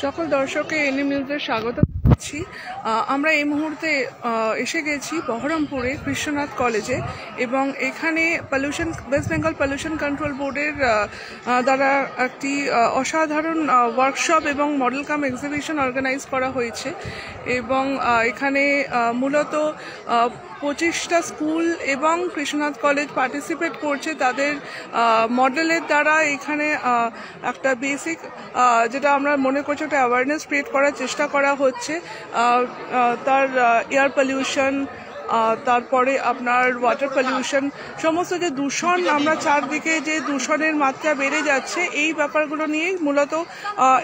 সকল দর্শককে এনএম নিউজে স্বাগত জানাচ্ছি। আমরা এই মুহূর্তে এসে গেছি বহরমপুরে কৃষ্ণনাথ কলেজে এবং এখানে ওয়েস্ট বেঙ্গল পলিউশন কন্ট্রোল বোর্ডের দ্বারা একটি অসাধারণ ওয়ার্কশপ এবং মডেল কাম এক্সিবিশন অর্গানাইজ করা হয়েছে এবং এখানে মূলত 25টা স্কুল এবং কৃষ্ণনাথ কলেজ পার্টিসিপেট করছে। তাদের মডেলের দ্বারা এখানে একটা বেসিক যেটা আমরা মনে করছি একটা অ্যাওয়ারনেস ক্রিয়েট করার চেষ্টা করা হচ্ছে। তার এয়ার পলিউশন, তারপরে আপনার ওয়াটার পলিউশন, সমস্ত যে দূষণ, আমরা চারদিকে যে দূষণের মাত্রা বেড়ে যাচ্ছে, এই ব্যাপারগুলো নিয়ে মূলত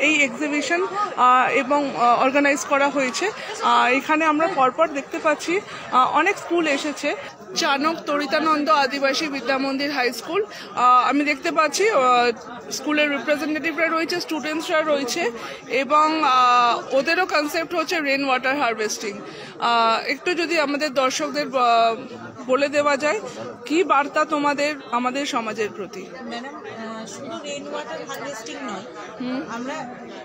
এই এক্সিবিশন এবং অর্গানাইজ করা হয়েছে। এখানে আমরা পরপর দেখতে পাচ্ছি অনেক স্কুল এসেছে। চানক তরিতানন্দ আদিবাসী বিদ্যামন্দির হাই স্কুল, আমি দেখতে পাচ্ছি স্কুলের রিপ্রেজেন্টেটিভরা রয়েছে, স্টুডেন্টসরা রয়েছে এবং ওদেরও কনসেপ্ট হচ্ছে রেন ওয়াটার হারভেস্টিং। একটু যদি আমাদের দর্শকদের বলে দেওয়া যায় কি বার্তা তোমাদের আমাদের সমাজের প্রতি? ম্যাডাম, শুধু রেন ওয়াটার হারভেস্টিং নয়, আমরা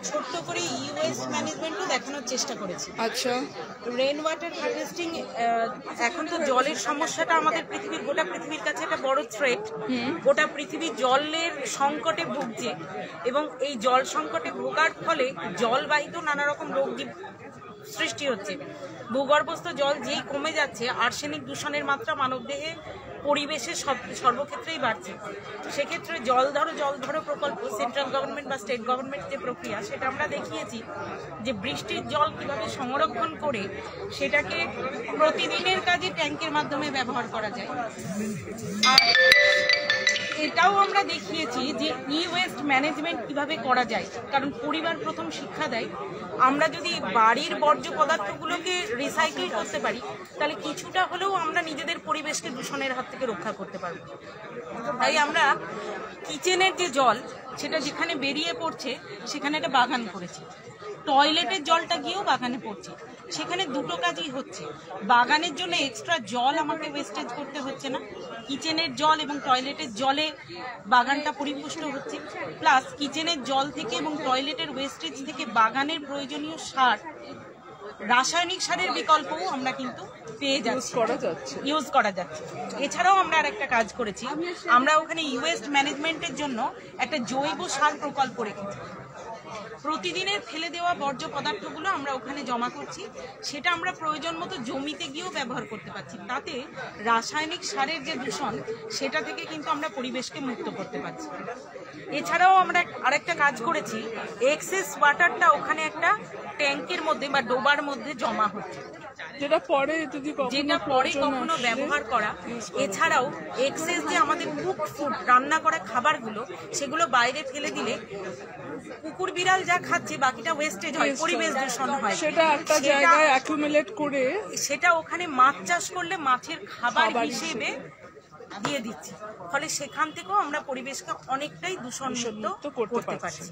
ছোট্ট করে ওয়েস্ট ম্যানেজমেন্টও দেখানোর চেষ্টা করেছি। আচ্ছা, রেন ওয়াটার হারভেস্টিং, এখন তো জলের সমস্যাটা আমাদের গোটা পৃথিবীর কাছে একটা বড় থ্রেট। গোটা পৃথিবী জলের সংকটে ভুগছে এবং এই জল সংকটে ভোগার ফলে জলবাহিত নানা রকম রোগ সৃষ্টি হচ্ছে। ভূগর্ভস্থ জল যেই কমে যাচ্ছে, আর্সেনিক দূষণের মাত্রা মানবদেহে পরিবেশে সর্বক্ষেত্রেই বাড়ছে। সেক্ষেত্রে জল ধরো প্রকল্প, সেন্ট্রাল গভর্নমেন্ট বা স্টেট গভর্নমেন্ট যে প্রক্রিয়া, সেটা আমরা দেখিয়েছি যে বৃষ্টির জল কিভাবে সংরক্ষণ করে সেটাকে প্রতিদিনের কাজে ট্যাঙ্কের মাধ্যমে ব্যবহার করা যায়। আর এটাও আমরা দেখিয়েছি যে ওয়েস্ট ম্যানেজমেন্ট কিভাবে করা যায়, কারণ পরিবার প্রথম শিক্ষা দেয়। আমরা যদি বাড়ির বর্জ্য পদার্থগুলোকে রিসাইকেল করতে পারি, তাহলে কিছুটা হলেও আমরা নিজেদের পরিবেশকে দূষণের হাত থেকে রক্ষা করতে পারব। তাই আমরা কিচেনের যে জল, সেটা যেখানে বেরিয়ে পড়ছে সেখানে একটা বাগান করেছি। টয়লেটের জলটা গিয়েও বাগানে পড়ছে। সেখানে দুটো কাজই হচ্ছে, বাগানের জন্য এক্সট্রা জল আমাকে ওয়েস্টেজ করতে হচ্ছে না, কিচেনের জল এবং টয়লেটের জলে বাগানটা পরিপুষ্ট হচ্ছে, প্লাস কিচেনের জল থেকে এবং টয়লেটের ওয়েস্টেজ থেকে বাগানের প্রয়োজনীয় সার, রাসায়নিক সারের বিকল্পও আমরা কিন্তু পেয়ে যাচ্ছি, ইউজ করা যাচ্ছে। এছাড়াও আমরা আর একটা কাজ করেছি, আমরা ওখানে ওয়েস্ট ম্যানেজমেন্টের জন্য একটা জৈব সার প্রকল্প রেখেছি। প্রতিদিনের ফেলে দেওয়া বর্জ্য পদার্থগুলো আমরা ওখানে জমা করছি, সেটা আমরা প্রয়োজন মতো জমিতে গিয়েও ব্যবহার করতে পারছি। তাতে রাসায়নিক সারের যে দূষণ, সেটা থেকে কিন্তু আমরা পরিবেশকে মুক্ত করতে পারছি। এছাড়াও আমরা আরেকটা কাজ করেছি, এক্সেস ওয়াটারটা ওখানে একটা ট্যাঙ্কের মধ্যে বা ডোবার মধ্যে জমা হচ্ছে, যেটা পরে কখনো ব্যবহার করা। এছাড়াও এক্সেস যে আমাদের কুক ফুড, রান্না করা খাবারগুলো, সেগুলো বাইরে ফেলে দিলে কুকুর বিড়াল যা খাচ্ছে বাকিটা ওয়েস্টেজ হয়, পরিবেশ দূষণ হয়। সেটা একটা জায়গায় অ্যাকুমুলেট করে সেটা ওখানে মাছ চাষ করলে মাছের খাবার হিসেবে দিয়ে দিচ্ছি, ফলে সেখান থেকেও আমরা পরিবেশকে অনেকটাই দূষণমুক্ত করতে পারছি।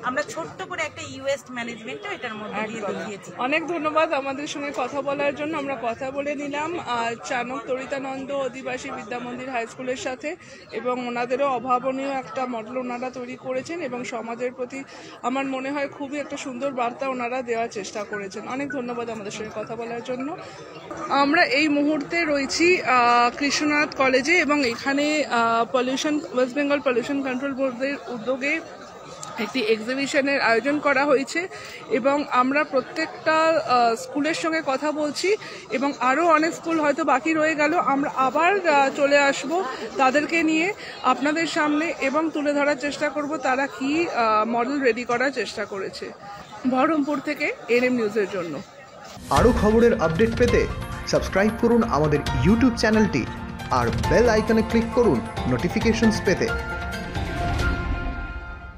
আমরা ছোট্ট করে একটা ওয়েস্ট ম্যানেজমেন্টও এটার মধ্যে দিয়ে দেখিয়েছি। অনেক ধন্যবাদ আমাদের সঙ্গে কথা বলার জন্য। আমরা কথা বলে নিলাম চানক তরিতানন্দ আদিবাসী বিদ্যামন্দির হাই স্কুলের সাথে এবং ওনাদেরও অভাবনীয় একটা মডেল ওনারা তৈরি করেছেন এবং সমাজের প্রতি আমার মনে হয় খুবই একটা সুন্দর বার্তা ওনারা দেওয়ার চেষ্টা করেছেন। অনেক ধন্যবাদ আমাদের সঙ্গে কথা বলার জন্য। আমরা এই মুহূর্তে রয়েছি কৃষ্ণনাথ কলেজে এবং এখানে ওয়েস্ট বেঙ্গল পলিউশন কন্ট্রোল বোর্ডের উদ্যোগে একটি এক্সিবিশনের আয়োজন করা হয়েছে এবং আমরা প্রত্যেকটা স্কুলের সঙ্গে কথা বলছি এবং আরও অনেক স্কুল হয়তো বাকি রয়ে গেল। আমরা আবার চলে আসব তাদেরকে নিয়ে আপনাদের সামনে এবং তুলে ধরার চেষ্টা করব তারা কি মডেল রেডি করার চেষ্টা করেছে। বহরমপুর থেকে এনএম নিউজের জন্য। আরও খবরের আপডেট পেতে সাবস্ক্রাইব করুন আমাদের ইউটিউব চ্যানেলটি আর বেল আইকনে ক্লিক করুন নোটিফিকেশনস পেতে।